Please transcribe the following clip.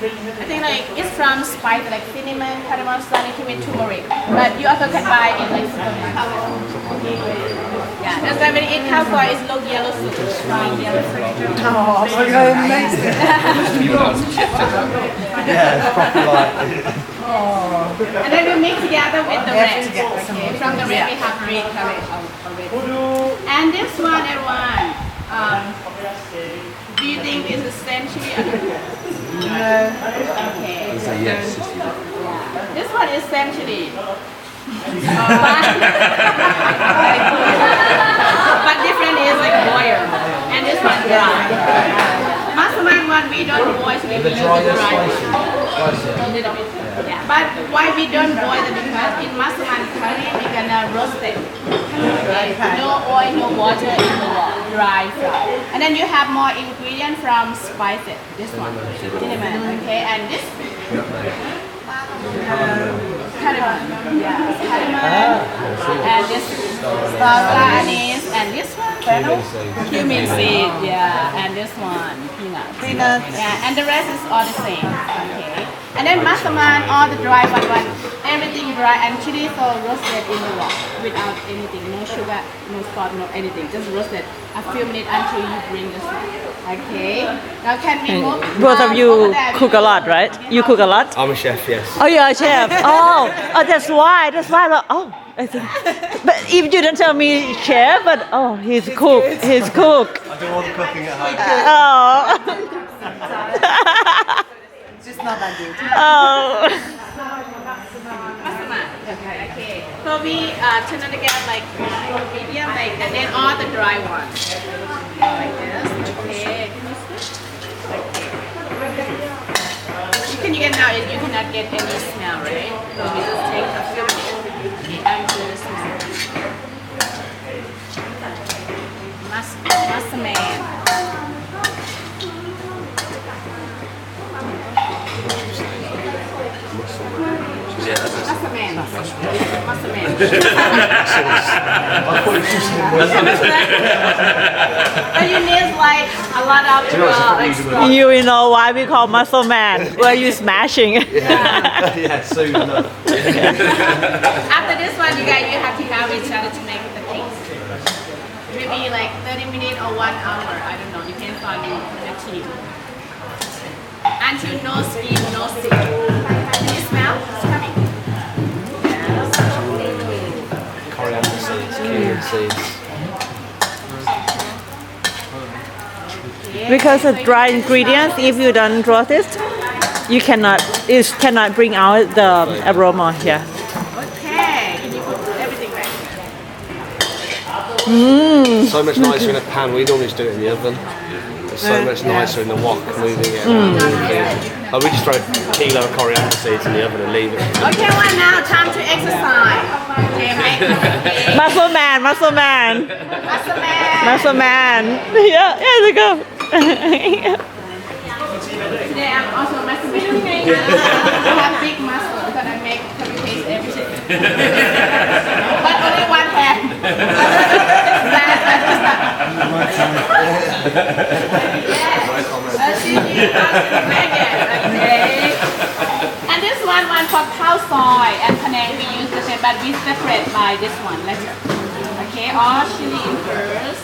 I think like it's from spice like cinnamon, cardamom, sonic with turmeric. But you also can buy it like yeah, that's why when you eat kaffir, it's look yellow soup. Yellow soup. Oh, it's amazing. Yeah, it's proper like. And then we mix together with the red. Okay, from the red we have red already. And this one, everyone. Do you think it's the same chili? No. Okay. Yes. This one is same chili. But different is like boiled. And this one dry. Massaman one we don't boil, so we use the dry one. A little bit. Yeah. But why we don't boil it? Because in Massaman curry we gonna roast it. Okay. No oil, no water in the dry fry. And then you have more ingredient from spices. This one, cinnamon. Okay, and this. Cardamom, yeah, cardamom, and this star anise, and this one, cumin seed, yeah, and this one, peanuts, yeah, and the rest is all the same, okay. And then massaman, all the dry one, everything dry, and chili so roasted in the wok without anything, no sugar, no salt, no anything, just roasted a few minutes until you bring this one. Okay, now can we move? Both of you cook a lot, right? You cook a lot? I'm a chef, yes. Oh, you're a chef. Oh, that's why. Oh, I think. But if you didn't tell me chef, but oh, he's cook. He's cook. I do all the cooking at home. Oh. It's just not that good. Oh. Okay. So we turn it together like medium, like, and then all the dry ones. Like this. Okay. You can now you cannot get any smell, right? So we just take a few minutes until the smell. Massaman. Massaman. But you need like a lot of extra. You know why we call muscle man? Where you smashing? Yeah, soon enough. After this one, you guys, you have to have each other to make the paste. Maybe like 30 minutes or 1 hour. I don't know. Depends on the team. Until no skin, no stick. Can you smell? It's coming. Coriander seeds, cumin seeds. Because of dry ingredients, if you don't roast it, it cannot bring out the aroma here. Okay. Can you put everything back So much nicer in a pan. We normally just do it in the oven. It's so much nicer in the wok, moving it. Oh, we just throw a kilo of coriander seeds in the oven and leave it. Okay, well now time to exercise. Okay, right? Muscle man. Massaman. Yeah, there you go. Today I'm also massaman. I have big muscle because I make curry paste everything. But only one hand. And this one for cow soy and panang we use the same, but we separate by this one later. Okay, all chili in first.